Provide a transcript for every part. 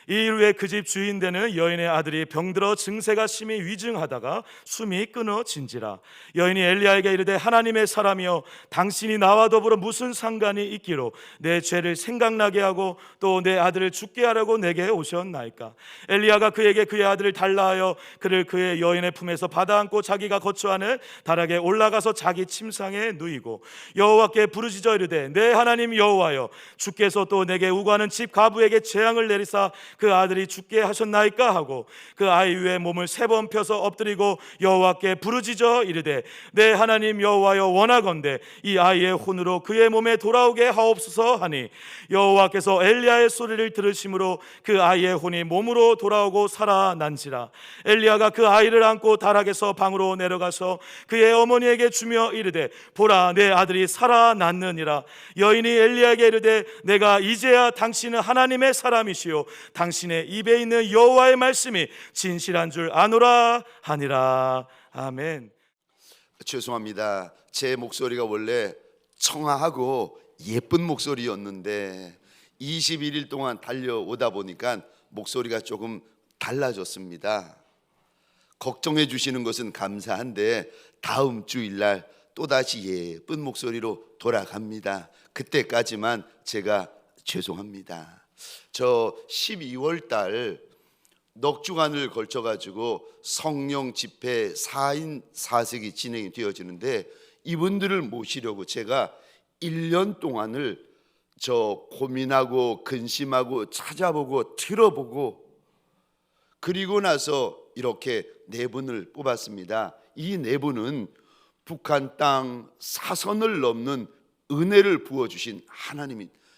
이 일 후에 그 집 주인 되는 여인의 아들이 병들어 증세가 심히 위증하다가 숨이 끊어진지라. 여인이 엘리야에게 이르되 하나님의 사람이여 당신이 나와 더불어 무슨 상관이 있기로 내 죄를 생각나게 하고 또 내 아들을 죽게 하려고 내게 오셨나이까. 엘리야가 그에게 그의 아들을 달라 하여 그를 그의 여인의 품에서 받아안고 자기가 거처하는 다락에 올라가서 자기 침상에 누이고 여호와께 부르짖어 이르되 내 하나님 여호와여 주께서 또 내게 우고하는 집 가부에게 재앙을 내리사 그 아들이 죽게 하셨나이까 하고 그 아이 위에 몸을 3번 펴서 엎드리고 여호와께 부르짖어 이르되 내 하나님 여호와여 원하건대 이 아이의 혼으로 그의 몸에 돌아오게 하옵소서 하니 여호와께서 엘리야의 소리를 들으심으로 그 아이의 혼이 몸으로 돌아오고 살아난지라. 엘리야가 그 아이를 안고 다락에서 방으로 내려가서 그의 어머니에게 주며 이르되 보라 내 아들이 살아났느니라. 여인이 엘리야에게 이르되 내가 이제야 당신은 하나님의 사람이시요 당신의 입에 있는 여호와의 말씀이 진실한 줄 아노라 하니라. 아멘. 죄송합니다. 제 목소리가 원래 청아하고 예쁜 목소리였는데 21일 동안 달려오다 보니까 목소리가 조금 달라졌습니다. 걱정해 주시는 것은 감사한데 다음 주일날 또다시 예쁜 목소리로 돌아갑니다. 그때까지만 제가 죄송합니다. 저 12월 달 넉 주간을 걸쳐 가지고 성령 집회 4인 4색이 진행이 되어지는데 이분들을 모시려고 제가 1년 동안을 저 고민하고 근심하고 찾아보고 들어보고 그리고 나서 이렇게 4분을 뽑았습니다. 이 4분은 북한 땅 사선을 넘는 은혜를 부어주신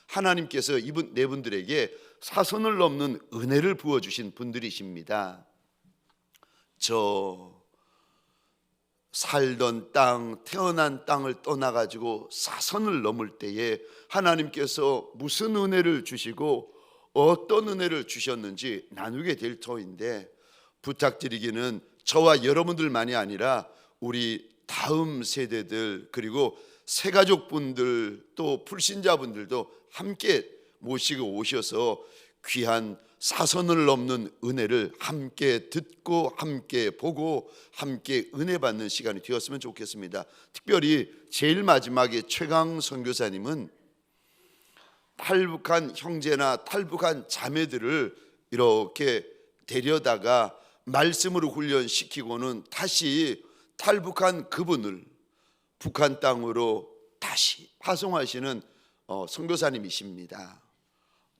하나님께서 이분 4분들에게 사선을 넘는 은혜를 부어주신 분들이십니다. 저 살던 땅, 태어난 땅을 떠나가지고 사선을 넘을 때에 하나님께서 무슨 은혜를 주시고 어떤 은혜를 주셨는지 나누게 될 터인데 부탁드리기는 저와 여러분들만이 아니라 우리 다음 세대들 그리고 새가족분들 또 불신자분들도 함께 모시고 오셔서 귀한 사선을 넘는 은혜를 함께 듣고 함께 보고 함께 은혜 받는 시간이 되었으면 좋겠습니다. 특별히 제일 마지막에 최강 선교사님은 탈북한 형제나 탈북한 자매들을 이렇게 데려다가 말씀으로 훈련시키고는 다시 탈북한 그분을 북한 땅으로 다시 파송하시는 선교사님이십니다.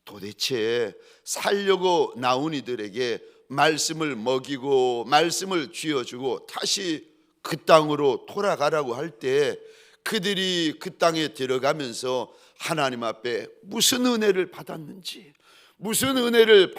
도대체 살려고 나온 이들에게 말씀을 먹이고 말씀을 쥐어주고 다시 그 땅으로 돌아가라고 할 때 그들이 그 땅에 들어가면서 하나님 앞에 무슨 은혜를 받았는지 무슨 은혜를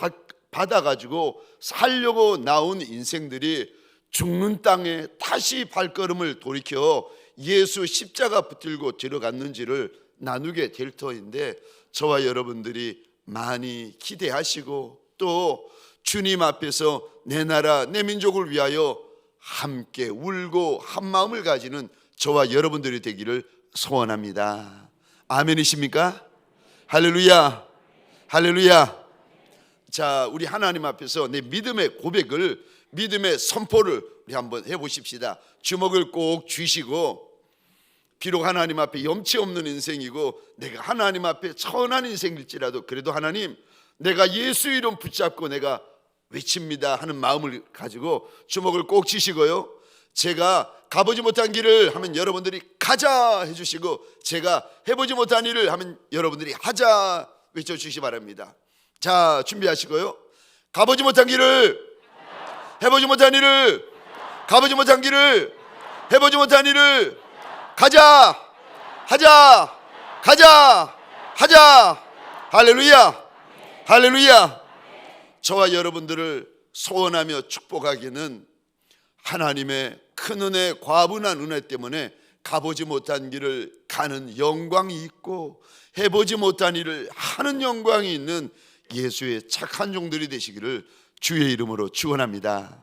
받아가지고 살려고 나온 인생들이 죽는 땅에 다시 발걸음을 돌이켜 예수 십자가 붙들고 들어갔는지를 나누게 될 터인데 저와 여러분들이 많이 기대하시고 또 주님 앞에서 내 나라 내 민족을 위하여 함께 울고 한 마음을 가지는 저와 여러분들이 되기를 소원합니다. 아멘이십니까? 할렐루야, 할렐루야. 자, 우리 하나님 앞에서 내 믿음의 고백을, 믿음의 선포를 우리 한번 해보십시다. 주먹을 꼭 쥐시고, 비록 하나님 앞에 염치 없는 인생이고 내가 하나님 앞에 천한 인생일지라도 그래도 하나님 내가 예수 이름 붙잡고 내가 외칩니다 하는 마음을 가지고 주먹을 꼭 쥐시고요, 제가 가보지 못한 길을 하면 여러분들이 가자 해주시고 제가 해보지 못한 일을 하면 여러분들이 하자 외쳐주시기 바랍니다. 자, 준비하시고요. 가보지 못한 길을, 해보지 못한 일을, 가보지 못한 길을, 해보지 못한 일을 가자, 하자, 가자, 하자. 할렐루야, 할렐루야. 저와 여러분들을 소원하며 축복하기는 하나님의 큰 은혜, 과분한 은혜 때문에 가보지 못한 길을 가는 영광이 있고 해보지 못한 일을 하는 영광이 있는 예수의 착한 종들이 되시기를 주의 이름으로 축원합니다.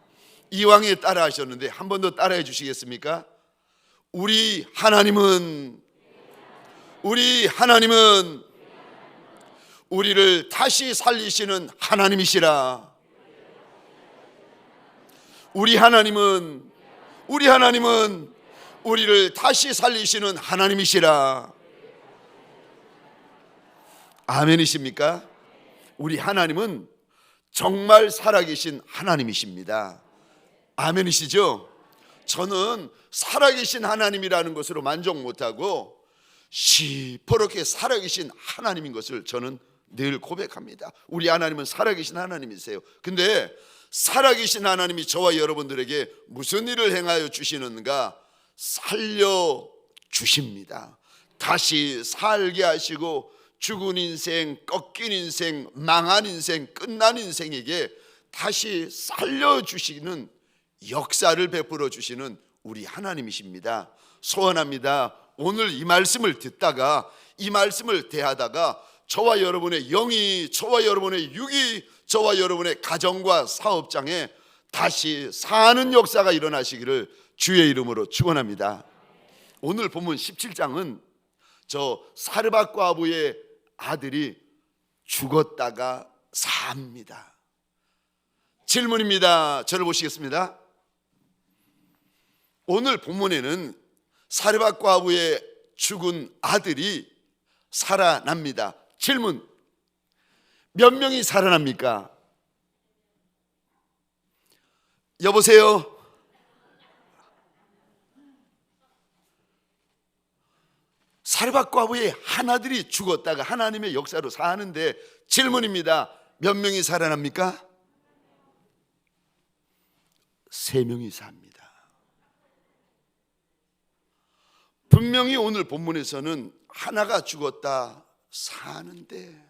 이왕에 따라 하셨는데 한 번 더 따라해 주시겠습니까? 우리 하나님은 우리를 다시 살리시는 하나님이시라. 우리 하나님은 우리를 다시 살리시는 하나님이시라. 아멘이십니까? 우리 하나님은 정말 살아계신 하나님이십니다. 아멘이시죠? 저는 살아계신 하나님이라는 것으로 만족 못하고 시퍼렇게 살아계신 하나님인 것을 저는 늘 고백합니다. 우리 하나님은 살아계신 하나님이세요. 근데 살아계신 하나님이 저와 여러분들에게 무슨 일을 행하여 주시는가? 살려주십니다. 다시 살게 하시고 죽은 인생, 꺾인 인생, 망한 인생, 끝난 인생에게 다시 살려주시는 역사를 베풀어 주시는 우리 하나님이십니다. 소원합니다. 오늘 이 말씀을 듣다가, 이 말씀을 대하다가 저와 여러분의 영이, 저와 여러분의 육이, 저와 여러분의 가정과 사업장에 다시 사는 역사가 일어나시기를 주의 이름으로 축원합니다. 오늘 본문 17장은 저 사르밧 과부의 아들이 죽었다가 삽니다. 질문입니다. 저를 보시겠습니다. 오늘 본문에는 사르밧 과부의 죽은 아들이 살아납니다. 질문, 몇 명이 살아납니까? 여보세요? 사르밧 과부의 한 아들이 죽었다가 하나님의 역사로 사는데 질문입니다. 몇 명이 살아납니까? 3명이 삽니다. 분명히 오늘 본문에서는 하나가 죽었다 사는데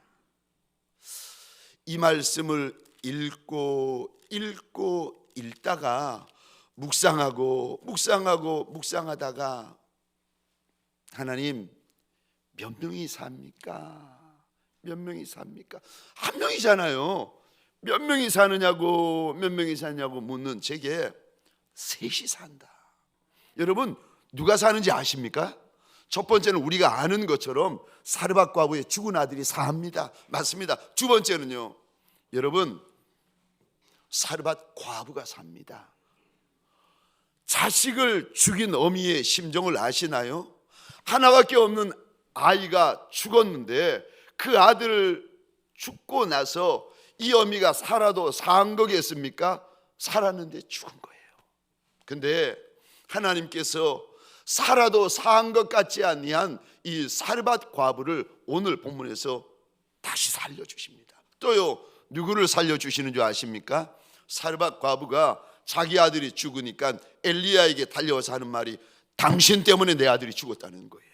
이 말씀을 읽다가 묵상하다가 하나님 몇 명이 삽니까? 몇 명이 삽니까? 한 명이잖아요. 몇 명이 사느냐고 몇 명이 사냐고 묻는 제게 셋이 산다. 여러분 누가 사는지 아십니까? 첫 번째는 우리가 아는 것처럼 사르밧 과부의 죽은 아들이 삽니다. 맞습니다. 두 번째는요, 여러분 사르밧 과부가 삽니다. 자식을 죽인 어미의 심정을 아시나요? 하나밖에 없는 아이가 죽었는데 그 아들을 죽고 나서 이 어미가 살아도 산 거겠습니까? 살았는데 죽은 거예요. 근데 하나님께서 살아도 산 것 같지 아니한 이 사르밧 과부를 오늘 본문에서 다시 살려주십니다. 또요, 누구를 살려주시는 줄 아십니까? 사르밧 과부가 자기 아들이 죽으니까 엘리야에게 달려와서 하는 말이 당신 때문에 내 아들이 죽었다는 거예요.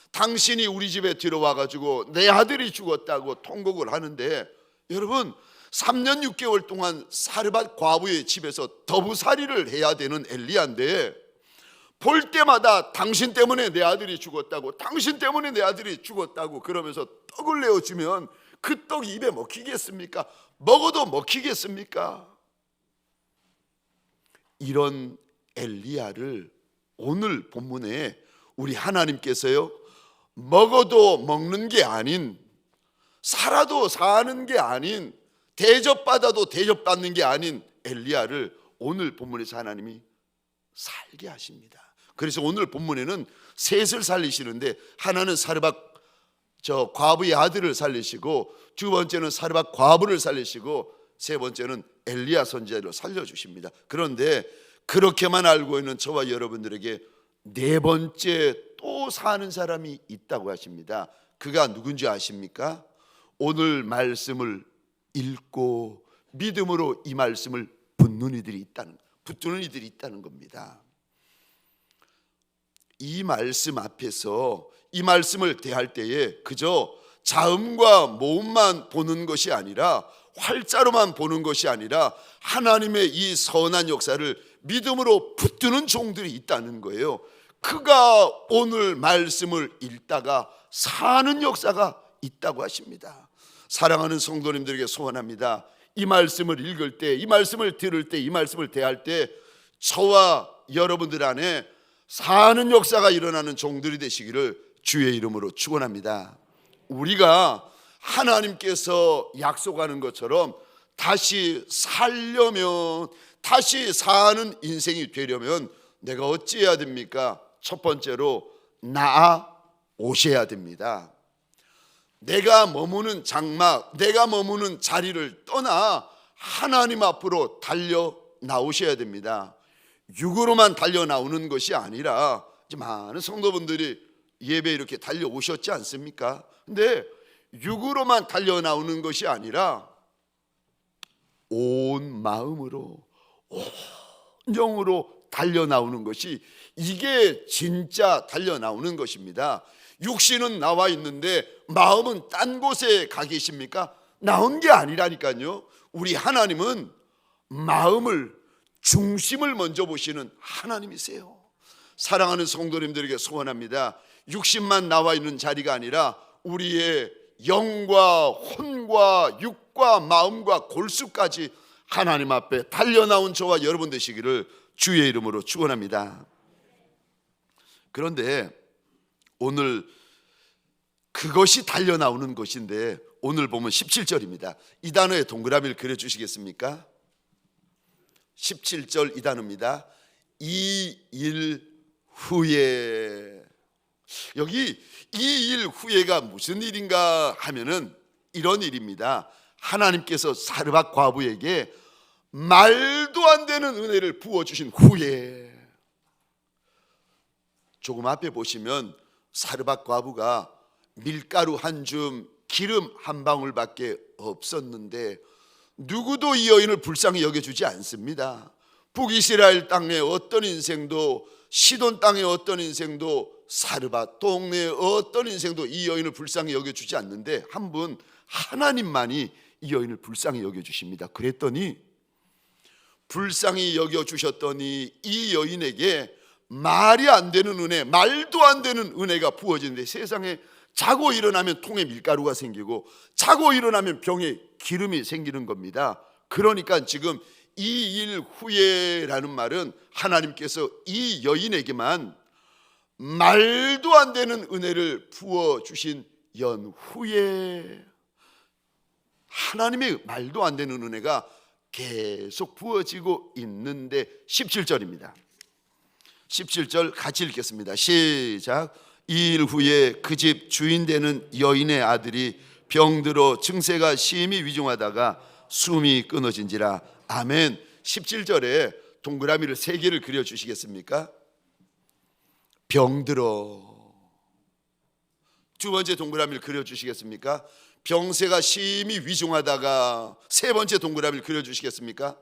당신이 우리 집에 들어와가지고 내 아들이 죽었다고 통곡을 하는데, 여러분 3년 6개월 동안 사르밧 과부의 집에서 더부살이를 해야 되는 엘리야인데 볼 때마다 당신 때문에 내 아들이 죽었다고, 당신 때문에 내 아들이 죽었다고 그러면서 떡을 내어주면 그 떡이 입에 먹히겠습니까? 먹어도 먹히겠습니까? 이런 엘리야를 오늘 본문에 우리 하나님께서요, 먹어도 먹는 게 아닌, 살아도 사는 게 아닌, 대접받아도 대접받는 게 아닌 엘리야를 오늘 본문에서 하나님이 살게 하십니다. 그래서 오늘 본문에는 셋을 살리시는데, 하나는 사르밧 과부의 아들을 살리시고, 두 번째는 사르밧 과부를 살리시고, 세 번째는 엘리야 선지자를 살려주십니다. 그런데 그렇게만 알고 있는 저와 여러분들에게 네 번째 또 사는 사람이 있다고 하십니다. 그가 누군지 아십니까? 오늘 말씀을 읽고 믿음으로 이 말씀을 붙드는 이들이 있다는 겁니다. 이 말씀 앞에서 이 말씀을 대할 때에 그저 자음과 모음만 보는 것이 아니라, 활자로만 보는 것이 아니라 하나님의 이 선한 역사를 믿음으로 붙드는 종들이 있다는 거예요. 그가 오늘 말씀을 읽다가 사는 역사가 있다고 하십니다. 사랑하는 성도님들에게 소원합니다. 이 말씀을 읽을 때, 이 말씀을 들을 때, 이 말씀을 대할 때 저와 여러분들 안에 사는 역사가 일어나는 종들이 되시기를 주의 이름으로 축원합니다. 우리가 하나님께서 약속하는 것처럼 다시 살려면, 다시 사는 인생이 되려면 내가 어찌해야 됩니까? 첫 번째로 나아 오셔야 됩니다. 내가 머무는 장막, 내가 머무는 자리를 떠나 하나님 앞으로 달려 나오셔야 됩니다. 육으로만 달려 나오는 것이 아니라, 많은 성도분들이 예배 이렇게 달려오셨지 않습니까? 근데 육으로만 달려 나오는 것이 아니라 온 마음으로, 온 영으로 달려 나오는 것이, 이게 진짜 달려 나오는 것입니다. 육신은 나와 있는데 마음은 딴 곳에 가 계십니까? 나온 게 아니라니까요. 우리 하나님은 마음을, 중심을 먼저 보시는 하나님이세요. 사랑하는 성도님들에게 소원합니다. 육신만 나와 있는 자리가 아니라 우리의 영과 혼과 육과 마음과 골수까지 하나님 앞에 달려나온 저와 여러분 되시기를 주의 이름으로 축원합니다. 그런데 오늘 그것이 달려나오는 것인데, 오늘 보면 17절입니다. 이 단어에 동그라미를 그려주시겠습니까? 17절 이 단어입니다. 이 일 후에. 여기 이 일 후에가 무슨 일인가 하면은 이런 일입니다. 하나님께서 사르밧 과부에게 말도 안 되는 은혜를 부어주신 후에. 조금 앞에 보시면 사르밧 과부가 밀가루 한 줌, 기름 한 방울밖에 없었는데 누구도 이 여인을 불쌍히 여겨주지 않습니다. 북이스라엘 땅의 어떤 인생도, 시돈 땅의 어떤 인생도, 사르밧 동네의 어떤 인생도 이 여인을 불쌍히 여겨주지 않는데 한 분, 하나님만이 이 여인을 불쌍히 여겨주십니다. 그랬더니, 불쌍히 여겨주셨더니 이 여인에게 말이 안 되는 은혜, 말도 안 되는 은혜가 부어지는데, 세상에 자고 일어나면 통에 밀가루가 생기고 자고 일어나면 병에 기름이 생기는 겁니다. 그러니까 지금 이 일 후에라는 말은 하나님께서 이 여인에게만 말도 안 되는 은혜를 부어주신 연후에, 하나님의 말도 안 되는 은혜가 계속 부어지고 있는데, 17절입니다. 17절 같이 읽겠습니다. 시작. 이 일 후에 그 집 주인 되는 여인의 아들이 병들어 증세가 심히 위중하다가 숨이 끊어진지라. 아멘. 17절에 동그라미를 3개를 그려주시겠습니까? 병들어. 두 번째 동그라미를 그려주시겠습니까? 병세가 심히 위중하다가. 세 번째 동그라미를 그려주시겠습니까?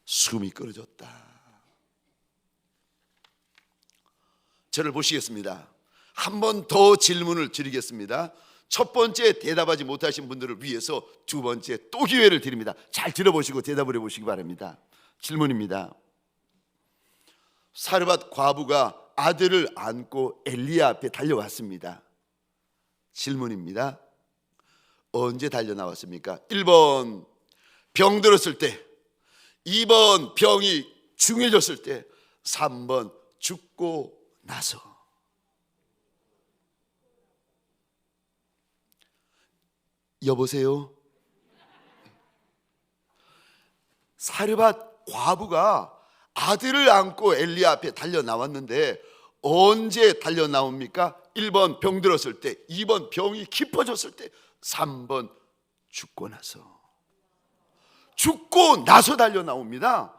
숨이 끊어졌다. 저를 보시겠습니다. 한 번 더 질문을 드리겠습니다. 첫 번째 대답하지 못하신 분들을 위해서 두 번째 또 기회를 드립니다. 잘 들어보시고 대답을 해보시기 바랍니다. 질문입니다. 사르밧 과부가 아들을 안고 엘리야 앞에 달려왔습니다. 질문입니다. 언제 달려 나왔습니까? 1번 병들었을 때, 2번 병이 중해졌을 때, 3번 죽고 나서. 여보세요? 사르밧 과부가 아들을 안고 엘리야 앞에 달려 나왔는데 언제 달려 나옵니까? 1번 병들었을 때, 2번 병이 깊어졌을 때, 3번 죽고 나서. 죽고 나서 달려 나옵니다.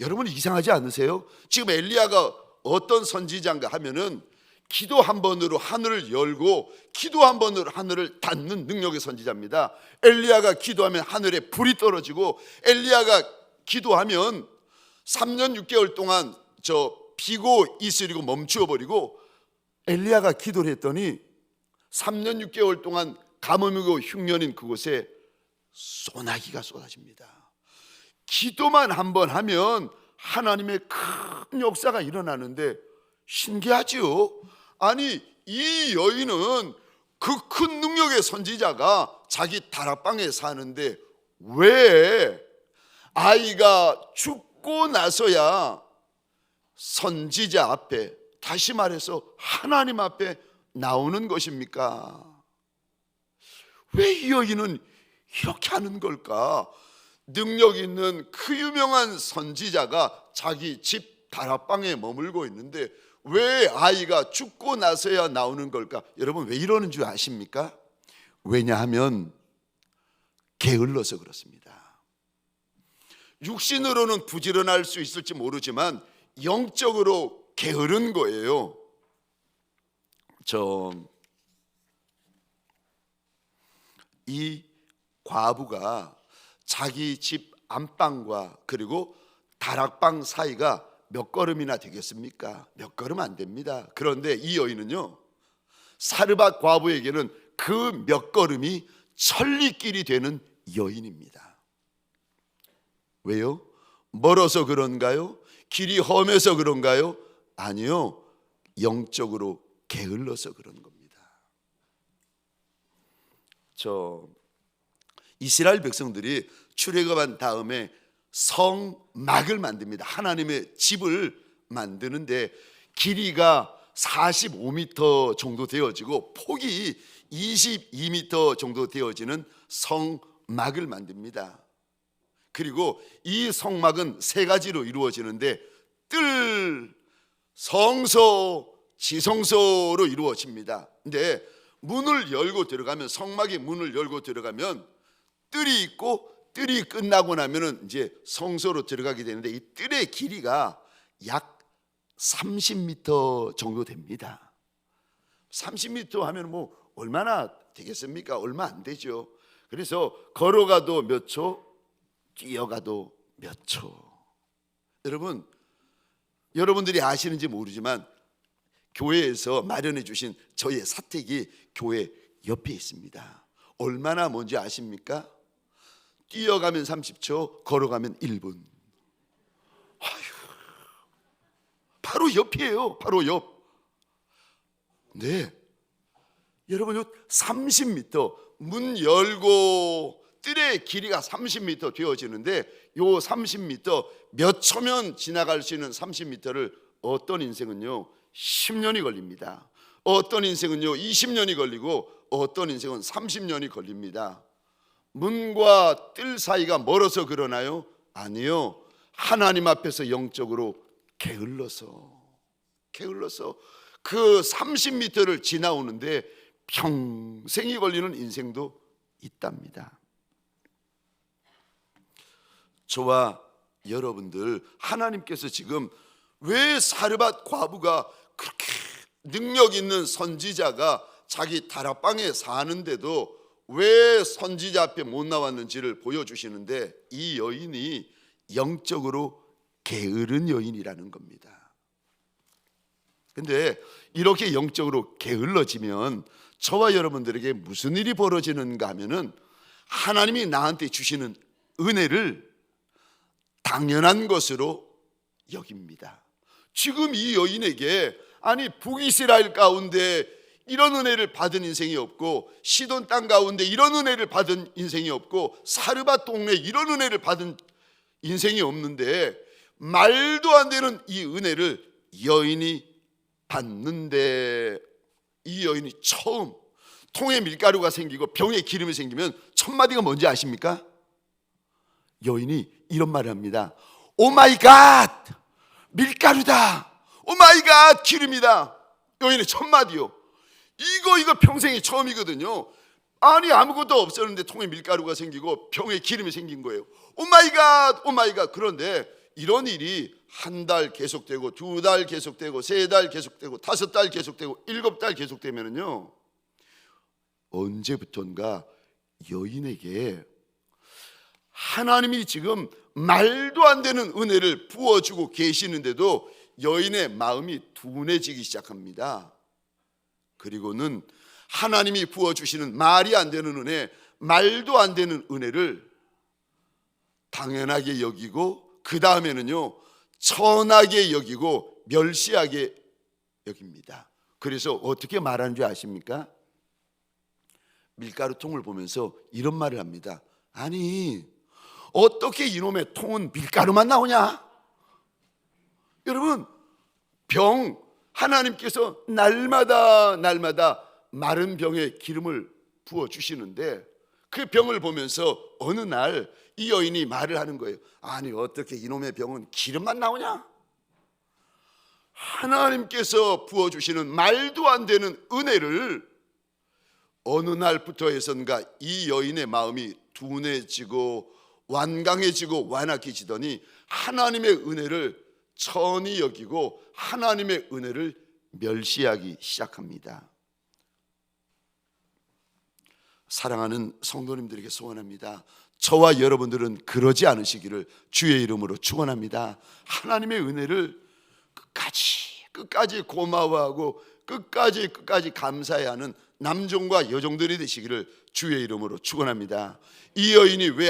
여러분 이상하지 않으세요? 지금 엘리야가 어떤 선지자인가 하면은 기도 한 번으로 하늘을 열고 기도 한 번으로 하늘을 닫는 능력의 선지자입니다. 엘리야가 기도하면 하늘에 불이 떨어지고, 엘리야가 기도하면 3년 6개월 동안 비고 이슬이고 멈추어 버리고, 엘리야가 기도를 했더니 3년 6개월 동안 가뭄이고 흉년인 그곳에 소나기가 쏟아집니다. 기도만 한 번 하면 하나님의 큰 역사가 일어나는데 신기하지요? 아니, 이 여인은 그 큰 능력의 선지자가 자기 다락방에 사는데 왜 아이가 죽고 나서야 선지자 앞에, 다시 말해서 하나님 앞에 나오는 것입니까? 왜 이 여인은 이렇게 하는 걸까? 능력 있는 그 유명한 선지자가 자기 집 다락방에 머물고 있는데 왜 아이가 죽고 나서야 나오는 걸까? 여러분, 왜 이러는 줄 아십니까? 왜냐하면 게을러서 그렇습니다. 육신으로는 부지런할 수 있을지 모르지만 영적으로 게으른 거예요. 이 과부가 자기 집 안방과 그리고 다락방 사이가 몇 걸음이나 되겠습니까? 몇 걸음 안 됩니다. 그런데 이 여인은요, 사르밧 과부에게는 그 몇 걸음이 천리길이 되는 여인입니다. 왜요? 멀어서 그런가요? 길이 험해서 그런가요? 아니요, 영적으로 게을러서 그런 겁니다. 이스라엘 백성들이 출애굽한 다음에 성막을 만듭니다. 하나님의 집을 만드는데 길이가 45m 정도 되어지고 폭이 22m 정도 되어지는 성막을 만듭니다. 그리고 이 성막은 세 가지로 이루어지는데 뜰, 성소, 지성소로 이루어집니다. 근데 문을 열고 들어가면, 성막의 문을 열고 들어가면 뜰이 있고, 뜰이 끝나고 나면은 이제 성소로 들어가게 되는데 이 뜰의 길이가 약 30m 정도 됩니다. 30m 하면 뭐 얼마나 되겠습니까? 얼마 안 되죠. 그래서 걸어가도 몇 초, 뛰어가도 몇 초. 여러분, 여러분들이 아시는지 모르지만 교회에서 마련해 주신 저의 사택이 교회 옆에 있습니다. 얼마나 먼지 아십니까? 뛰어가면 30초, 걸어가면 1분. 바로 옆이에요. 바로 옆. 네, 여러분, 30m 문 열고 뜰의 길이가 30m 되어지는데 요 30m 몇 초면 지나갈 수 있는 30m를 어떤 인생은요 10년이 걸립니다. 어떤 인생은요 20년이 걸리고 어떤 인생은 30년이 걸립니다. 문과 뜰 사이가 멀어서 그러나요? 아니요, 하나님 앞에서 영적으로 게을러서 그 30m를 지나오는데 평생이 걸리는 인생도 있답니다. 저와 여러분들, 하나님께서 지금 왜 사르밧 과부가 그렇게 능력 있는 선지자가 자기 다락방에 사는데도 왜 선지자 앞에 못 나왔는지를 보여주시는데, 이 여인이 영적으로 게으른 여인이라는 겁니다. 근데 이렇게 영적으로 게을러지면 저와 여러분들에게 무슨 일이 벌어지는가 하면은 하나님이 나한테 주시는 은혜를 당연한 것으로 여깁니다. 지금 이 여인에게, 아니 북이스라엘 가운데 이런 은혜를 받은 인생이 없고, 시돈 땅 가운데 이런 은혜를 받은 인생이 없고, 사르밧 동네 이런 은혜를 받은 인생이 없는데 말도 안 되는 이 은혜를 여인이 받는데, 이 여인이 처음 통에 밀가루가 생기고 병에 기름이 생기면 첫 마디가 뭔지 아십니까? 여인이 이런 말을 합니다. 오 마이 갓, 밀가루다. 오 마이 갓, 기름이다. 여인의 첫 마디요. 이거 평생이 처음이거든요. 아니 아무것도 없었는데 통에 밀가루가 생기고 병에 기름이 생긴 거예요. 오 마이 갓, 오 마이 갓. 그런데 이런 일이 한 달 계속되고, 2달 계속되고, 3달 계속되고, 5달 계속되고, 7달 계속되면은요, 언제부턴가 여인에게 하나님이 지금 말도 안 되는 은혜를 부어주고 계시는데도 여인의 마음이 둔해지기 시작합니다. 그리고는 하나님이 부어주시는 말이 안 되는 은혜, 말도 안 되는 은혜를 당연하게 여기고, 그 다음에는요 천하게 여기고 멸시하게 여깁니다. 그래서 어떻게 말하는 줄 아십니까? 밀가루통을 보면서 이런 말을 합니다. 아니 어떻게 이놈의 통은 밀가루만 나오냐? 여러분, 하나님께서 날마다 마른 병에 기름을 부어 주시는데 그 병을 보면서 어느 날 이 여인이 말을 하는 거예요. 아니 어떻게 이놈의 병은 기름만 나오냐? 하나님께서 부어주시는 말도 안 되는 은혜를 어느 날부터 해선가 이 여인의 마음이 둔해지고 완강해지고 완악해지더니 하나님의 은혜를 천히 여기고 하나님의 은혜를 멸시하기 시작합니다. 사랑하는 성도님들에게 소원합니다. 저와 여러분들은 그러지 않으시기를 주의 이름으로 축원합니다. 하나님의 은혜를 끝까지 고마워하고 끝까지 감사해야 하는 남종과 여종들이 되시기를 주의 이름으로 축원합니다. 이 여인이 왜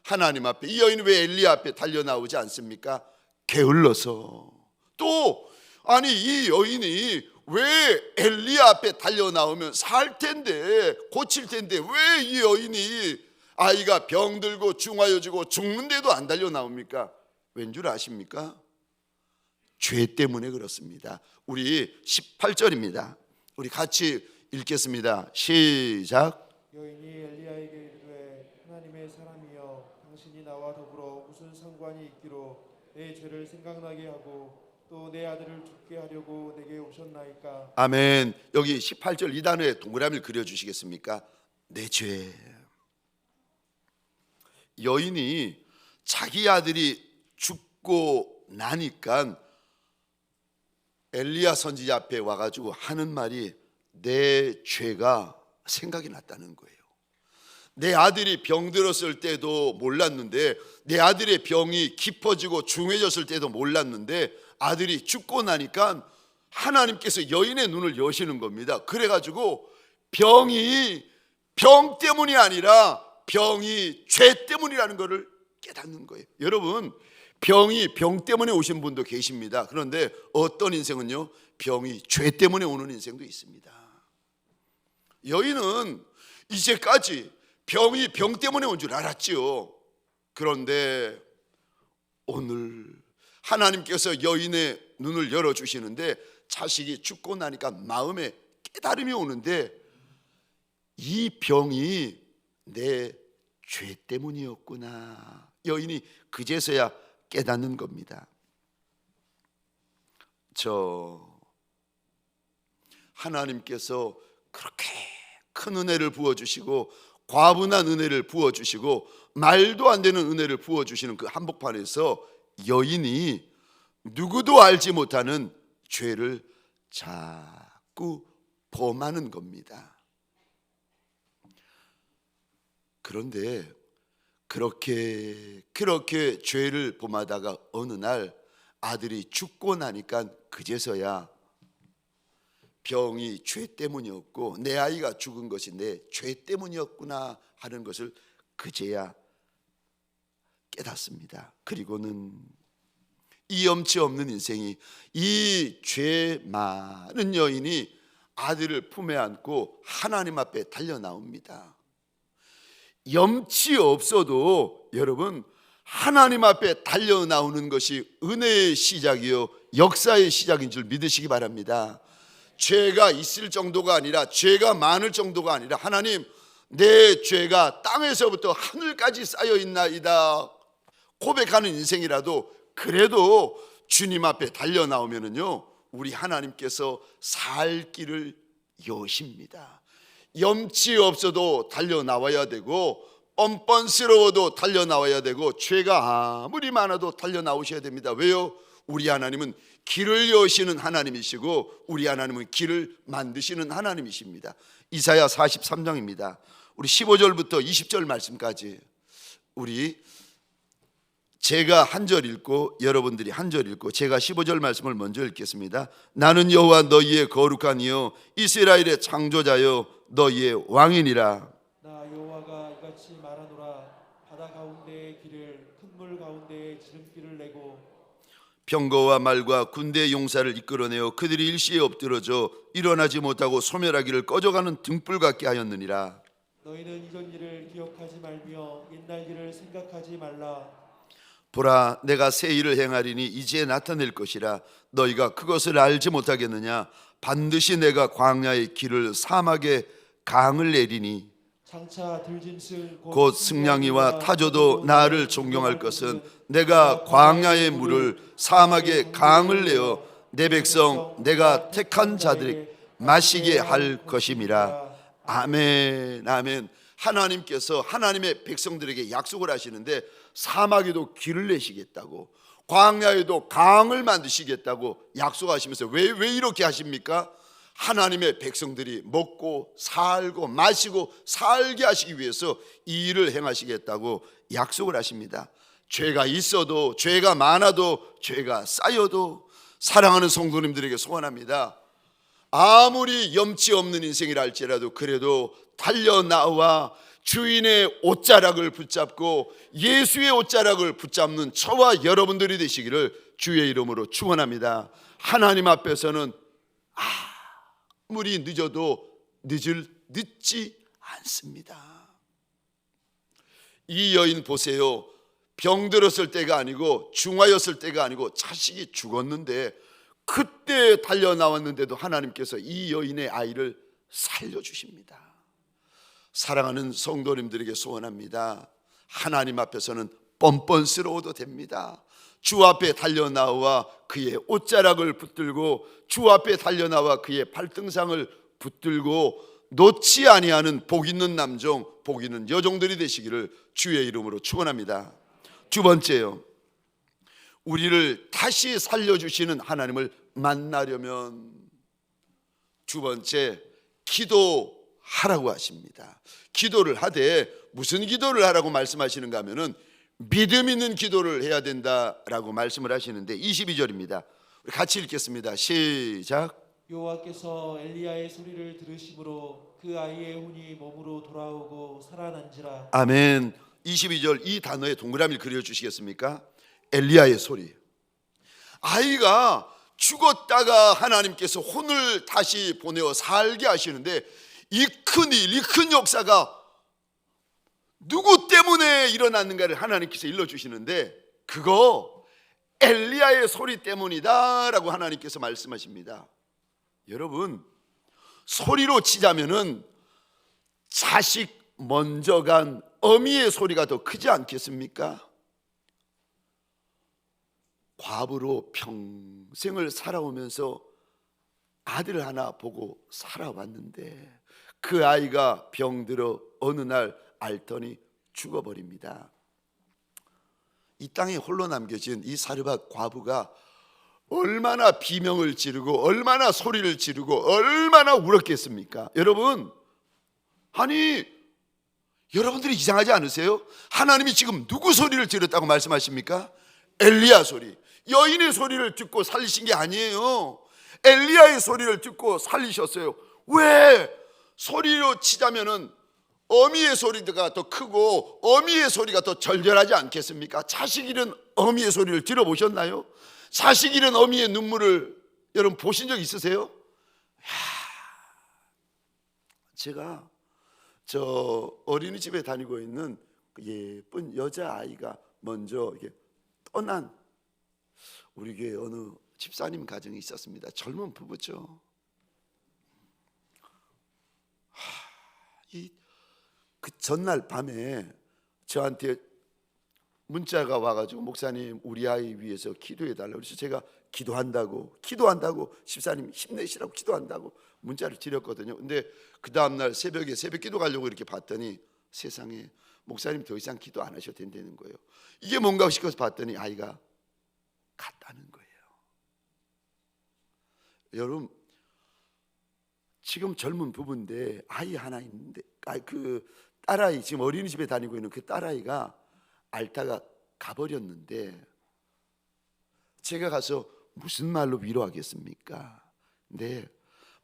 하나님 앞에, 이 여인이 왜 엘리야 앞에 달려 나오지 않습니까? 게을러서. 또 아니 이 여인이 왜 엘리야 앞에 달려 나오면 살 텐데, 고칠 텐데 왜 이 여인이 아이가 병들고 중하여지고 죽는데도 안 달려 나옵니까? 왠 줄 아십니까? 죄 때문에 그렇습니다. 우리 18절입니다. 우리 같이 읽겠습니다. 시작. 여인이 엘리야에게 이르되 하나님의 사람이여 당신이 나와 더불어 무슨 상관이 있기로 내 죄를 생각나게 하고 또 내 아들을 죽게 하려고 내게 오셨나이까. 아멘. 여기 18절 이 단어에 동그라미를 그려주시겠습니까? 내 죄. 여인이 자기 아들이 죽고 나니까 엘리야 선지자 앞에 와가지고 하는 말이 내 죄가 생각이 났다는 거예요. 내 아들이 병들었을 때도 몰랐는데, 내 아들의 병이 깊어지고 중해졌을 때도 몰랐는데 아들이 죽고 나니까 하나님께서 여인의 눈을 여시는 겁니다. 그래가지고 병이 병 때문이 아니라 병이 죄 때문이라는 것을 깨닫는 거예요. 여러분, 병이 병 때문에 오신 분도 계십니다. 그런데 어떤 인생은요, 병이 죄 때문에 오는 인생도 있습니다. 여인은 이제까지 병이 병 때문에 온 줄 알았지요. 그런데 오늘 하나님께서 여인의 눈을 열어주시는데 자식이 죽고 나니까 마음에 깨달음이 오는데 이 병이 내 죄 때문이었구나. 여인이 그제서야 깨닫는 겁니다. 하나님께서 그렇게 큰 은혜를 부어주시고 과분한 은혜를 부어주시고 말도 안 되는 은혜를 부어주시는 그 한복판에서 여인이 누구도 알지 못하는 죄를 자꾸 범하는 겁니다. 그런데 그렇게 죄를 범하다가 어느 날 아들이 죽고 나니까 그제서야 병이 죄 때문이었고 내 아이가 죽은 것이 내 죄 때문이었구나 하는 것을 그제야 깨닫습니다. 그리고는 이 염치 없는 인생이, 이 죄 많은 여인이 아들을 품에 안고 하나님 앞에 달려 나옵니다. 염치 없어도 여러분, 하나님 앞에 달려 나오는 것이 은혜의 시작이요 역사의 시작인 줄 믿으시기 바랍니다. 죄가 있을 정도가 아니라, 죄가 많을 정도가 아니라, 하나님 내 죄가 땅에서부터 하늘까지 쌓여 있나이다 고백하는 인생이라도 그래도 주님 앞에 달려 나오면은요, 우리 하나님께서 살 길을 여십니다. 염치 없어도 달려 나와야 되고, 뻔뻔스러워도 달려 나와야 되고, 죄가 아무리 많아도 달려 나오셔야 됩니다. 왜요? 우리 하나님은 길을 여시는 하나님이시고 우리 하나님은 길을 만드시는 하나님이십니다. 이사야 43장입니다. 우리 15절부터 20절 말씀까지 우리 제가 한 절 읽고 여러분들이 한 절 읽고 제가 15절 말씀을 먼저 읽겠습니다. 나는 여호와 너희의 거룩한 이여 이스라엘의 창조자여 너희의 왕이니라. 나 여호와가 이같이 말하노라. 바다 가운데의 길을 큰 물 가운데에 지름길을 내고 병거와 말과 군대의 용사를 이끌어내어 그들이 일시에 엎드러져 일어나지 못하고 소멸하기를 꺼져가는 등불 같게 하였느니라. 너희는 이전 일을 기억하지 말며 옛날 일을 생각하지 말라. 보라, 내가 새 일을 행하리니 이제 나타낼 것이라. 너희가 그것을 알지 못하겠느냐? 반드시 내가 광야의 길을 사막에 강을 내리니 장차 들짐승 곧 승냥이와 타조도 나를 존경할 것은 내가 광야의 물을 사막의 강을 내어 내 백성 내가 택한 자들에게 마시게 할 것임이라. 아멘, 아멘. 하나님께서 하나님의 백성들에게 약속을 하시는데 사막에도 길을 내시겠다고, 광야에도 강을 만드시겠다고 약속하시면서 왜 이렇게 하십니까? 하나님의 백성들이 먹고 살고 마시고 살게 하시기 위해서 이 일을 행하시겠다고 약속을 하십니다. 죄가 있어도, 죄가 많아도, 죄가 쌓여도 사랑하는 성도님들에게 소원합니다. 아무리 염치 없는 인생이라 할지라도 그래도 달려나와 주인의 옷자락을 붙잡고 예수의 옷자락을 붙잡는 저와 여러분들이 되시기를 주의 이름으로 축원합니다. 하나님 앞에서는 아무리 늦어도 늦지 않습니다. 이 여인 보세요. 병들었을 때가 아니고 중하였을 때가 아니고 자식이 죽었는데 그때 달려나왔는데도 하나님께서 이 여인의 아이를 살려주십니다. 사랑하는 성도님들에게 소원합니다. 하나님 앞에서는 뻔뻔스러워도 됩니다. 주 앞에 달려나와 그의 옷자락을 붙들고 주 앞에 달려나와 그의 발등상을 붙들고 놓지 아니하는 복 있는 남종, 복 있는 여종들이 되시기를 주의 이름으로 축원합니다. 두 번째요, 우리를 다시 살려주시는 하나님을 만나려면 두 번째, 기도하라고 하십니다. 기도를 하되 무슨 기도를 하라고 말씀하시는가 하면은 믿음 있는 기도를 해야 된다라고 말씀을 하시는데 22절입니다. 우리 같이 읽겠습니다. 시작. 여호와께서 엘리야의 소리를 들으심으로 그 아이의 혼이 몸으로 돌아오고 살아난지라. 아멘. 22절 이 단어에 동그라미를 그려주시겠습니까? 엘리야의 소리. 아이가 죽었다가 하나님께서 혼을 다시 보내어 살게 하시는데 이 큰 일, 이 큰 역사가 누구 때문에 일어났는가를 하나님께서 일러주시는데 그거 엘리야의 소리 때문이다 라고 하나님께서 말씀하십니다. 여러분, 소리로 치자면은 자식 먼저 간 어미의 소리가 더 크지 않겠습니까? 과부로 평생을 살아오면서 아들 하나 보고 살아왔는데 그 아이가 병들어 어느 날 앓더니 죽어버립니다. 이 땅에 홀로 남겨진 이 사르밧 과부가 얼마나 비명을 지르고 얼마나 소리를 지르고 얼마나 울었겠습니까? 여러분, 아니 여러분들이 이상하지 않으세요? 하나님이 지금 누구 소리를 지르었다고 말씀하십니까? 엘리야 소리. 여인의 소리를 듣고 살리신 게 아니에요. 엘리야의 소리를 듣고 살리셨어요. 왜? 소리로 치자면은 어미의 소리가 더 크고 어미의 소리가 더 절절하지 않겠습니까? 자식 잃은 어미의 소리를 들어보셨나요? 자식 잃은 어미의 눈물을 여러분 보신 적 있으세요? 제가 저 어린이집에 다니고 있는 예쁜 여자아이가 먼저 이렇게 떠난 우리 교회 어느 집사님 가정이 있었습니다. 젊은 부부죠. 그 전날 밤에 저한테 문자가 와가지고 목사님 우리 아이 위해서 기도해달라고. 그래서 제가 기도한다고 집사님 힘내시라고 기도한다고 문자를 드렸거든요. 근데 그 다음날 새벽에 새벽 기도 가려고 이렇게 봤더니 세상에 목사님 더 이상 기도 안 하셔도 된다는 거예요. 이게 뭔가 싶어서 봤더니 아이가 갔다는 거예요. 여러분, 지금 젊은 부부인데 아이 하나 있는데 그 딸아이 지금 어린이집에 다니고 있는 그 딸아이가 앓다가 가버렸는데 제가 가서 무슨 말로 위로하겠습니까? 근데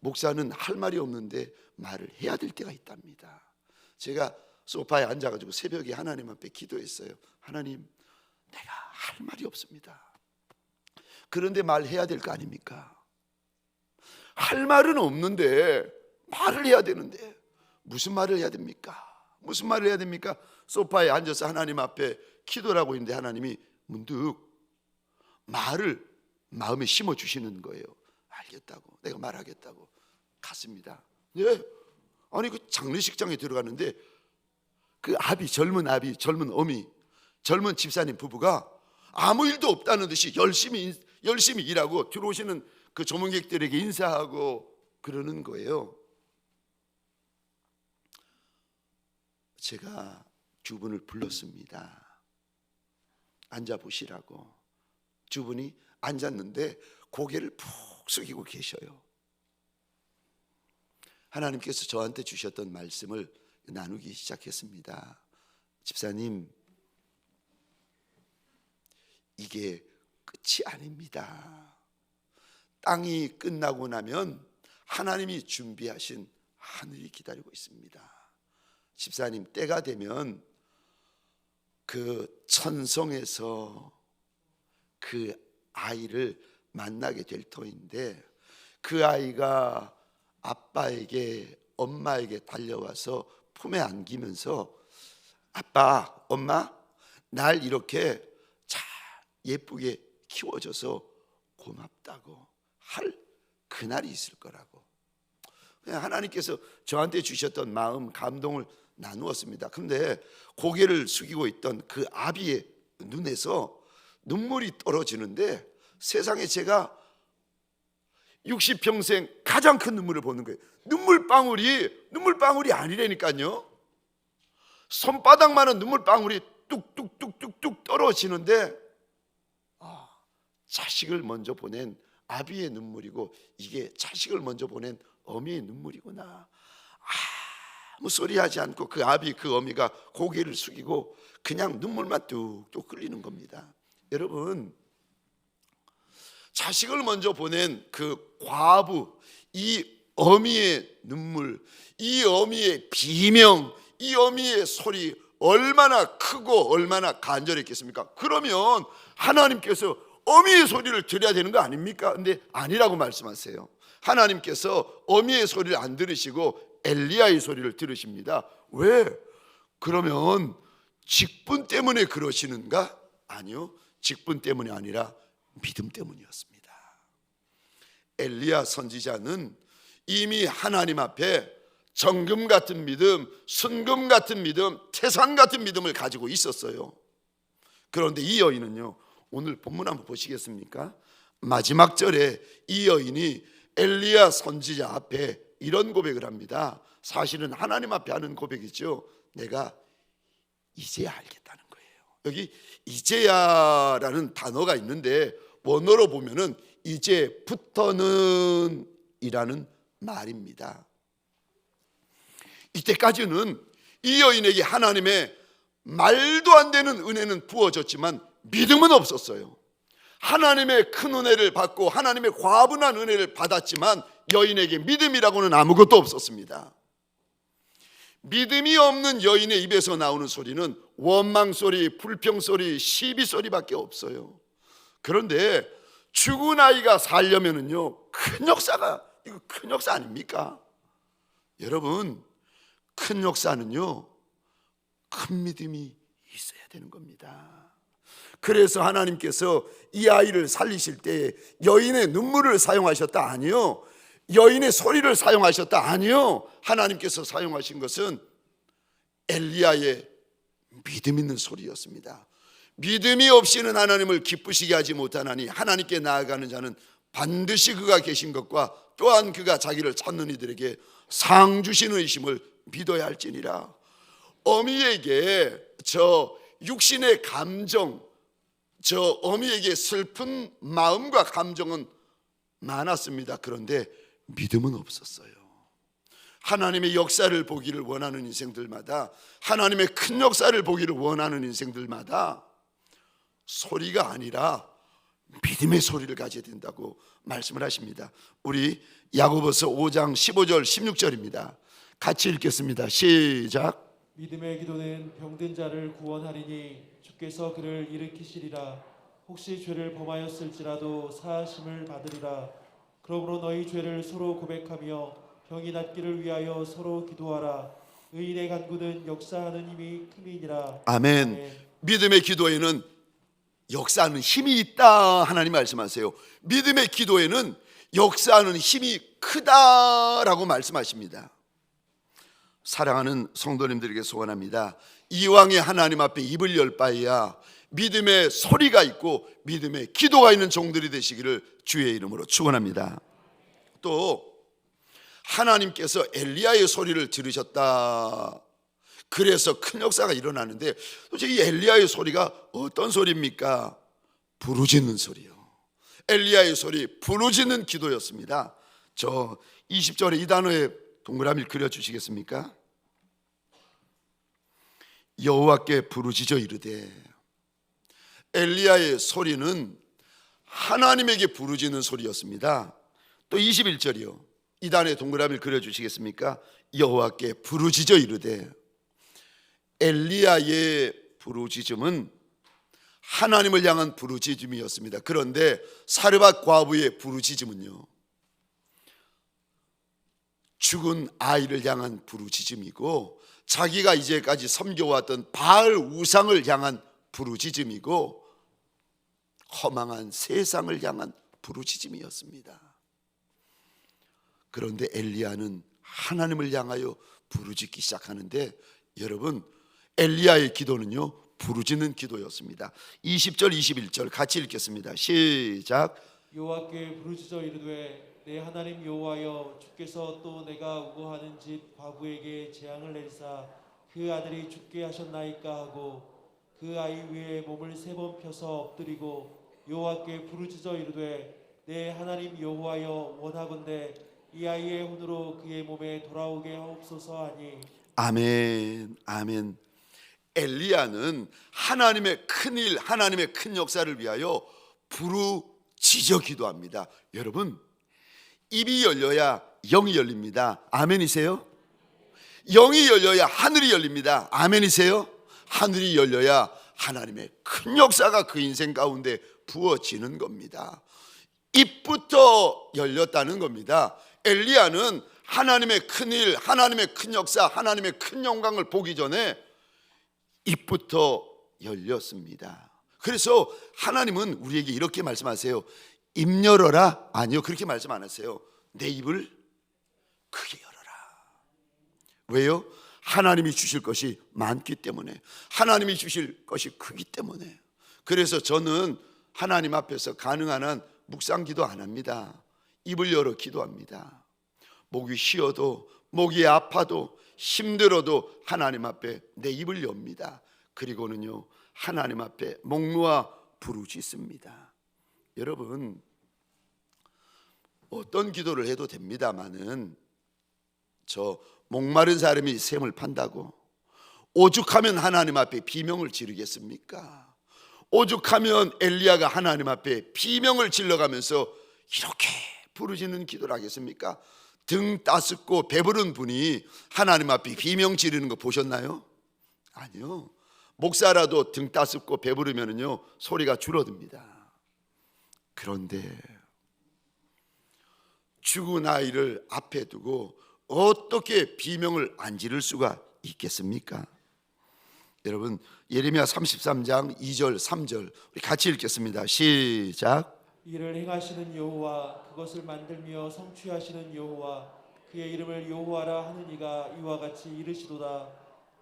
목사는 할 말이 없는데 말을 해야 될 때가 있답니다. 제가 소파에 앉아가지고 새벽에 하나님 앞에 기도했어요. 하나님, 내가 할 말이 없습니다. 그런데 말해야 될 거 아닙니까? 할 말은 없는데 말을 해야 되는데 무슨 말을 해야 됩니까? 무슨 말을 해야 됩니까? 소파에 앉아서 하나님 앞에 기도를 하고 있는데 하나님이 문득 말을 마음에 심어주시는 거예요. 알겠다고, 내가 말하겠다고 갔습니다. 예, 아니 그 장례식장에 들어갔는데 그 젊은 어미, 젊은 집사님 부부가 아무 일도 없다는 듯이 열심히 일하고 들어오시는 그 조문객들에게 인사하고 그러는 거예요. 제가 두 분을 불렀습니다. 앉아보시라고. 두 분이 앉았는데 고개를 푹 숙이고 계셔요. 하나님께서 저한테 주셨던 말씀을 나누기 시작했습니다. 집사님, 이게 끝이 아닙니다. 땅이 끝나고 나면 하나님이 준비하신 하늘이 기다리고 있습니다. 집사님, 때가 되면 그 천성에서 그 아이를 만나게 될 터인데, 그 아이가 아빠에게, 엄마에게 달려와서 품에 안기면서 아빠, 엄마, 날 이렇게 잘 예쁘게 키워줘서 고맙다고 할 그날이 있을 거라고. 그냥 하나님께서 저한테 주셨던 마음, 감동을 나누었습니다. 그런데 고개를 숙이고 있던 그 아비의 눈에서 눈물이 떨어지는데, 세상에 제가 60평생 가장 큰 눈물을 보는 거예요. 눈물방울이 아니라니까요. 손바닥만한 눈물방울이 뚝뚝뚝뚝뚝 떨어지는데, 자식을 먼저 보낸 아비의 눈물이고, 이게 자식을 먼저 보낸 어미의 눈물이구나. 아무 소리 하지 않고 그 아비, 그 어미가 고개를 숙이고 그냥 눈물만 뚝뚝 흘리는 겁니다. 여러분, 자식을 먼저 보낸 그 과부, 이 어미의 눈물, 이 어미의 비명, 이 어미의 소리 얼마나 크고 얼마나 간절했겠습니까? 그러면 하나님께서 어미의 소리를 들어야 되는 거 아닙니까? 근데 아니라고 말씀하세요. 하나님께서 어미의 소리를 안 들으시고 엘리야의 소리를 들으십니다. 왜? 그러면 직분 때문에 그러시는가? 아니요, 직분 때문이 아니라 믿음 때문이었습니다. 엘리야 선지자는 이미 하나님 앞에 정금 같은 믿음, 순금 같은 믿음, 태산 같은 믿음을 가지고 있었어요. 그런데 이 여인은요, 오늘 본문 한번 보시겠습니까? 마지막 절에 이 여인이 엘리야 선지자 앞에 이런 고백을 합니다. 사실은 하나님 앞에 하는 고백이죠. 내가 이제야 알겠다는 거예요. 여기 이제야라는 단어가 있는데 원어로 보면은 이제부터는 이라는 말입니다. 이때까지는 이 여인에게 하나님의 말도 안 되는 은혜는 부어졌지만 믿음은 없었어요. 하나님의 큰 은혜를 받고 하나님의 과분한 은혜를 받았지만 여인에게 믿음이라고는 아무것도 없었습니다. 믿음이 없는 여인의 입에서 나오는 소리는 원망 소리, 불평 소리, 시비 소리밖에 없어요. 그런데 죽은 아이가 살려면은요, 큰 역사가, 이거 큰 역사 아닙니까? 여러분, 큰 역사는요, 큰 믿음이 있어야 되는 겁니다. 그래서 하나님께서 이 아이를 살리실 때 여인의 눈물을 사용하셨다? 아니요. 여인의 소리를 사용하셨다? 아니요. 하나님께서 사용하신 것은 엘리야의 믿음 있는 소리였습니다. 믿음이 없이는 하나님을 기쁘시게 하지 못하나니 하나님께 나아가는 자는 반드시 그가 계신 것과 또한 그가 자기를 찾는 이들에게 상 주시는 이심을 믿어야 할지니라. 어미에게 저 육신의 감정, 저 어미에게 슬픈 마음과 감정은 많았습니다. 그런데 믿음은 없었어요. 하나님의 역사를 보기를 원하는 인생들마다, 하나님의 큰 역사를 보기를 원하는 인생들마다 소리가 아니라 믿음의 소리를 가져야 된다고 말씀을 하십니다. 우리 야고보서 5장 15절 16절입니다. 같이 읽겠습니다. 시작. 믿음의 기도는 병든 자를 구원하리니 주께서 그를 일으키시리라. 혹시 죄를 범하였을지라도 사하심을 받으리라. 그러므로 너희 죄를 서로 고백하며 병이 낫기를 위하여 서로 기도하라. 의인의 간구는 역사하는 힘이 큼이니라. 아멘. 아멘. 믿음의 기도에는 역사하는 힘이 있다 하나님 말씀하세요. 믿음의 기도에는 역사하는 힘이 크다라고 말씀하십니다. 사랑하는 성도님들에게 소원합니다. 이왕에 하나님 앞에 입을 열 바에야 믿음의 소리가 있고 믿음의 기도가 있는 종들이 되시기를 주의 이름으로 축원합니다. 또 하나님께서 엘리야의 소리를 들으셨다. 그래서 큰 역사가 일어나는데 도대체 이 엘리야의 소리가 어떤 소리입니까? 부르짖는 소리요. 엘리야의 소리, 부르짖는 기도였습니다. 저 20절에 이 단어에 동그라미를 그려주시겠습니까? 여호와께 부르짖어 이르되. 엘리야의 소리는 하나님에게 부르짖는 소리였습니다. 또 21절이요. 이 단어에 동그라미를 그려주시겠습니까? 여호와께 부르짖어 이르되. 엘리야의 부르짖음은 하나님을 향한 부르짖음이었습니다. 그런데 사르밧 과부의 부르짖음은요, 죽은 아이를 향한 부르짖음이고 자기가 이제까지 섬겨왔던 바알 우상을 향한 부르짖음이고 허망한 세상을 향한 부르짖음이었습니다. 그런데 엘리야는 하나님을 향하여 부르짖기 시작하는데, 여러분, 엘리야의 기도는요 부르짖는 기도였습니다. 20절 21절 같이 읽겠습니다. 시작. 여호와께 부르짖어 이르되 내 하나님 여호와여, 주께서 또 내가 우거하는 집 과부에게 재앙을 내리사 그 아들이 죽게 하셨나이까 하고 그 아이 위에 몸을 3번 펴서 엎드리고 여호와께 부르짖어 이르되 내 하나님 여호와여, 원하건대 이 아이의 혼으로 그의 몸에 돌아오게 하옵소서 하니. 아멘, 아멘. 엘리야는 하나님의 큰 일, 하나님의 큰 역사를 위하여 부르짖어 기도합니다. 여러분, 입이 열려야 영이 열립니다. 아멘이세요? 영이 열려야 하늘이 열립니다. 아멘이세요? 하늘이 열려야 하나님의 큰 역사가 그 인생 가운데 부어지는 겁니다. 입부터 열렸다는 겁니다. 엘리야는 하나님의 큰 일, 하나님의 큰 역사, 하나님의 큰 영광을 보기 전에 입부터 열렸습니다. 그래서 하나님은 우리에게 이렇게 말씀하세요. 입 열어라. 아니요, 그렇게 말씀 안 하세요. 내 입을 크게 열어라. 왜요? 하나님이 주실 것이 많기 때문에, 하나님이 주실 것이 크기 때문에. 그래서 저는 하나님 앞에서 가능한 한 묵상 기도 안 합니다. 입을 열어 기도합니다. 목이 쉬어도, 목이 아파도, 힘들어도 하나님 앞에 내 입을 엽니다. 그리고는요, 하나님 앞에 목 놓아 부르짖습니다. 여러분, 어떤 기도를 해도 됩니다마는 저 목마른 사람이 샘을 판다고 오죽하면 하나님 앞에 비명을 지르겠습니까? 오죽하면 엘리야가 하나님 앞에 비명을 질러가면서 이렇게 부르짖는 기도를 하겠습니까? 등 따숩고 배부른 분이 하나님 앞에 비명 지르는 거 보셨나요? 아니요. 목사라도 등 따숩고 배부르면요 소리가 줄어듭니다. 그런데 죽은 아이를 앞에 두고 어떻게 비명을 안 지를 수가 있겠습니까? 여러분, 예레미야 33장 2절 3절 우리 같이 읽겠습니다. 시작. 이를 행하시는 여호와, 그것을 만들며 성취하시는 여호와, 그의 이름을 여호와라 하는 이가 이와 같이 이르시도다.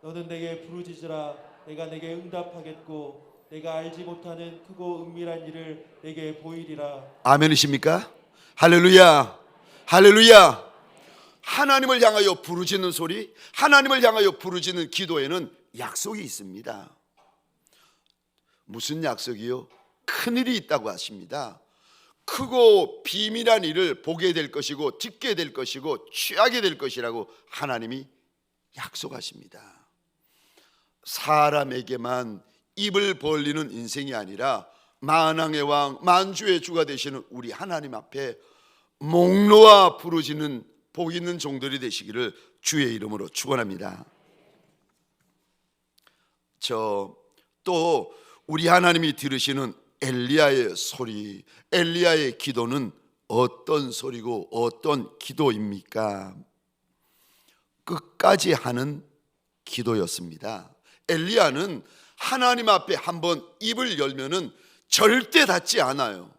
너는 내게 부르짖으라. 내가 내게 응답하겠고 내가 알지 못하는 크고 은밀한 일을 내게 보이리라. 아멘이십니까? 할렐루야, 할렐루야. 하나님을 향하여 부르짖는 소리, 하나님을 향하여 부르짖는 기도에는 약속이 있습니다. 무슨 약속이요? 큰일이 있다고 하십니다. 크고 비밀한 일을 보게 될 것이고 듣게 될 것이고 취하게 될 것이라고 하나님이 약속하십니다. 사람에게만 입을 벌리는 인생이 아니라 만왕의 왕, 만주의 주가 되시는 우리 하나님 앞에 목 놓아 부르짖는 복 있는 종들이 되시기를 주의 이름으로 축원합니다. 또 우리 하나님이 들으시는 엘리야의 소리, 엘리야의 기도는 어떤 소리고 어떤 기도입니까? 끝까지 하는 기도였습니다. 엘리야는 하나님 앞에 한번 입을 열면은 절대 닫지 않아요.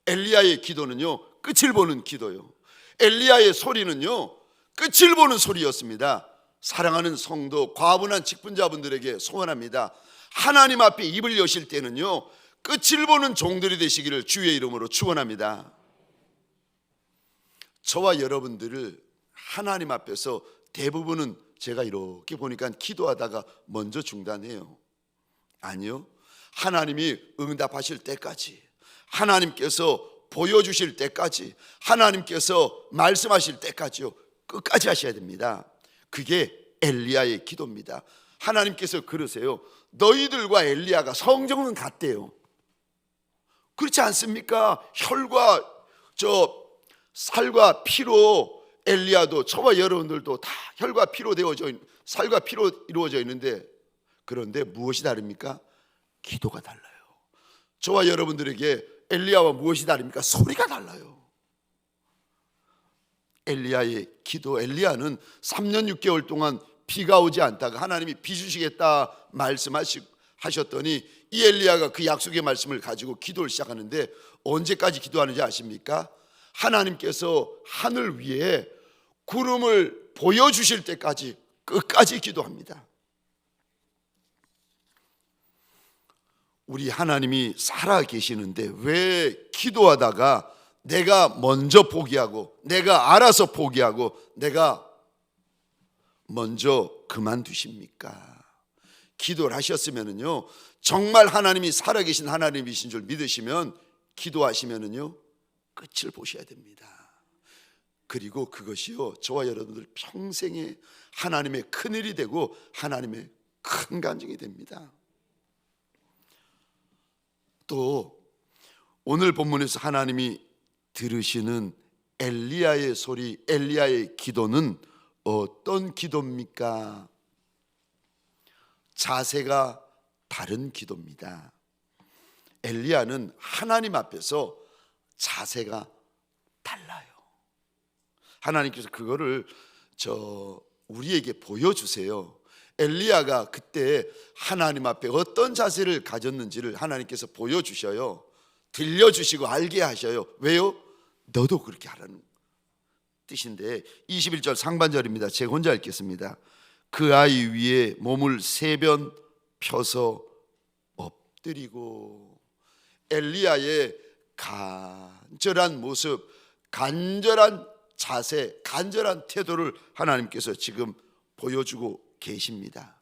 엘리야의 기도는요, 끝을 보는 기도요. 엘리야의 소리는요, 끝을 보는 소리였습니다. 사랑하는 성도, 과분한 직분자분들에게 소원합니다. 하나님 앞에 입을 여실 때는요, 끝을 보는 종들이 되시기를 주의 이름으로 축원합니다. 저와 여러분들을 하나님 앞에서 대부분은 제가 이렇게 보니까 기도하다가 먼저 중단해요. 아니요, 하나님이 응답하실 때까지, 하나님께서 보여주실 때까지, 하나님께서 말씀하실 때까지요, 끝까지 하셔야 됩니다. 그게 엘리야의 기도입니다. 하나님께서 그러세요. 너희들과 엘리야가 성정은 같대요. 그렇지 않습니까? 혈과 살과 피로 엘리야도, 저와 여러분들도 다 혈과 피로 살과 피로 이루어져 있는데, 그런데 무엇이 다릅니까? 기도가 달라요. 저와 여러분들에게 엘리야와 무엇이 다릅니까? 소리가 달라요. 엘리야의 기도, 엘리야는 3년 6개월 동안 비가 오지 않다가 하나님이 비 주시겠다 말씀하셨더니 이 엘리야가 그 약속의 말씀을 가지고 기도를 시작하는데, 언제까지 기도하는지 아십니까? 하나님께서 하늘 위에 구름을 보여주실 때까지 끝까지 기도합니다. 우리 하나님이 살아 계시는데 왜 기도하다가 내가 먼저 포기하고, 내가 알아서 포기하고, 내가 먼저 그만두십니까? 기도를 하셨으면은요, 정말 하나님이 살아계신 하나님이신 줄 믿으시면 기도하시면은요, 끝을 보셔야 됩니다. 그리고 그것이요, 저와 여러분들 평생에 하나님의 큰일이 되고 하나님의 큰 간증이 됩니다. 또 오늘 본문에서 하나님이 들으시는 엘리야의 소리, 엘리야의 기도는 어떤 기도입니까? 자세가 다른 기도입니다. 엘리야는 하나님 앞에서 자세가 달라요. 하나님께서 그거를 우리에게 보여주세요. 엘리야가 그때 하나님 앞에 어떤 자세를 가졌는지를 하나님께서 보여주셔요. 들려주시고 알게 하셔요. 왜요? 너도 그렇게 하라는 뜻인데, 21절 상반절입니다. 제가 혼자 읽겠습니다. 그 아이 위에 몸을 3번 펴서 엎드리고. 엘리야의 간절한 모습, 간절한 자세, 간절한 태도를 하나님께서 지금 보여주고 계십니다.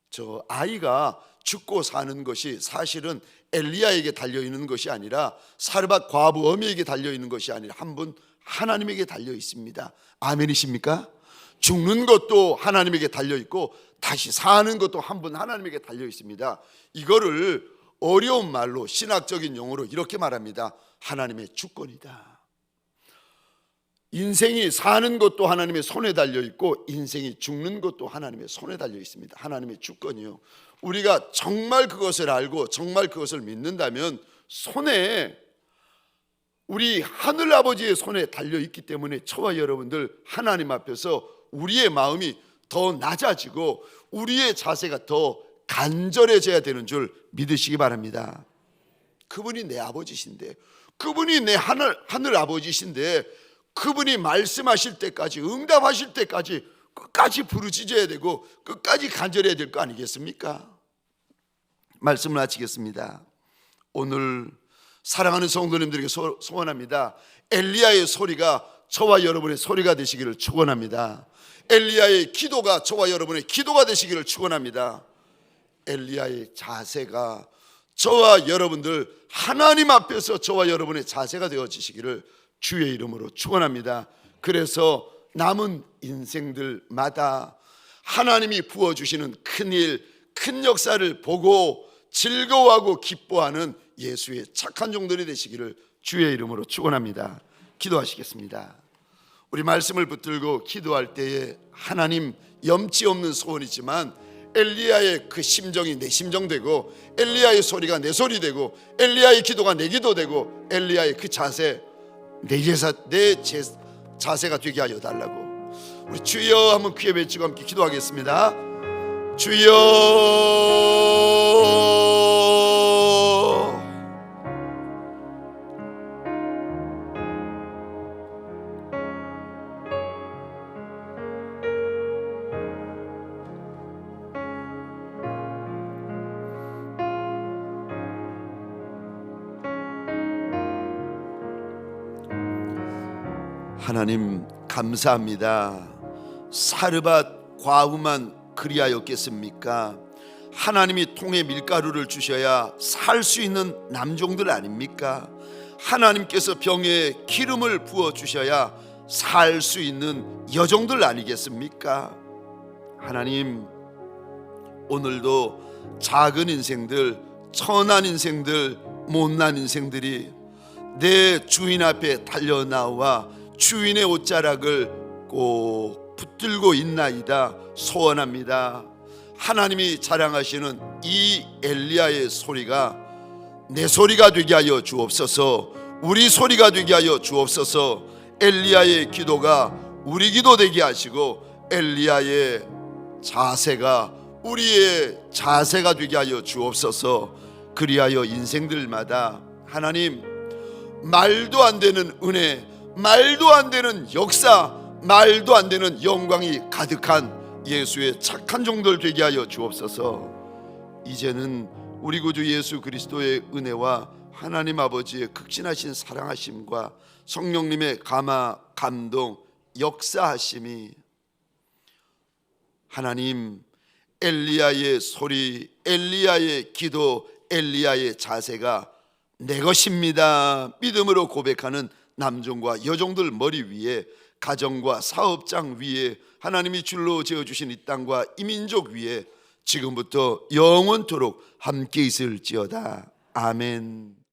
저 아이가 죽고 사는 것이 사실은 엘리야에게 달려있는 것이 아니라, 사르밧 과부 어미에게 달려있는 것이 아니라 한 분 하나님에게 달려 있습니다. 아멘이십니까? 죽는 것도 하나님에게 달려 있고 다시 사는 것도 한 분 하나님에게 달려 있습니다. 이거를 어려운 말로, 신학적인 용어로 이렇게 말합니다. 하나님의 주권이다. 인생이 사는 것도 하나님의 손에 달려 있고 인생이 죽는 것도 하나님의 손에 달려 있습니다. 하나님의 주권이요. 우리가 정말 그것을 알고 정말 그것을 믿는다면, 손에, 우리 하늘 아버지의 손에 달려 있기 때문에 저와 여러분들 하나님 앞에서 우리의 마음이 더 낮아지고 우리의 자세가 더 간절해져야 되는 줄 믿으시기 바랍니다. 그분이 내 아버지신데, 그분이 내 하늘 아버지신데, 그분이 말씀하실 때까지, 응답하실 때까지 끝까지 부르짖어야 되고 끝까지 간절해야 될 거 아니겠습니까? 말씀을 마치겠습니다. 오늘 사랑하는 성도님들에게 소원합니다. 엘리야의 소리가 저와 여러분의 소리가 되시기를 축원합니다. 엘리야의 기도가 저와 여러분의 기도가 되시기를 축원합니다. 엘리야의 자세가 저와 여러분들 하나님 앞에서 저와 여러분의 자세가 되어지시기를 주의 이름으로 축원합니다. 그래서 남은 인생들마다 하나님이 부어주시는 큰일, 큰 역사를 보고 즐거워하고 기뻐하는 예수의 착한 종들이 되시기를 주의 이름으로 축원합니다. 기도하시겠습니다. 우리 말씀을 붙들고 기도할 때에 하나님, 염치 없는 소원이지만 엘리야의 그 심정이 내 심정 되고, 엘리야의 소리가 내 소리 되고, 엘리야의 기도가 내 기도 되고, 엘리야의 그 자세 내 자세가 되게 하여 달라고. 우리 주여 한번 귀에 외치고 함께 기도하겠습니다. 주여. 하나님 감사합니다. 사르밧 과부만 그리하였겠습니까? 하나님이 통에 밀가루를 주셔야 살 수 있는 남종들 아닙니까? 하나님께서 병에 기름을 부어 주셔야 살 수 있는 여종들 아니겠습니까? 하나님, 오늘도 작은 인생들, 천한 인생들, 못난 인생들이 내 주인 앞에 달려나와 주인의 옷자락을 꼭 붙들고 있나이다 소원합니다. 하나님이 자랑하시는 이 엘리야의 소리가 내 소리가 되게 하여 주옵소서. 우리 소리가 되게 하여 주옵소서. 엘리야의 기도가 우리 기도 되게 하시고 엘리야의 자세가 우리의 자세가 되게 하여 주옵소서. 그리하여 인생들마다 하나님, 말도 안 되는 은혜, 말도 안 되는 역사, 말도 안 되는 영광이 가득한 예수의 착한 종들 되게 하여 주옵소서. 이제는 우리 구주 예수 그리스도의 은혜와 하나님 아버지의 극진하신 사랑하심과 성령님의 감화, 감동, 역사하심이 하나님, 엘리야의 소리, 엘리야의 기도, 엘리야의 자세가 내 것입니다 믿음으로 고백하는 남종과 여종들 머리 위에, 가정과 사업장 위에, 하나님이 줄로 지어주신 이 땅과 이 민족 위에 지금부터 영원토록 함께 있을지어다. 아멘.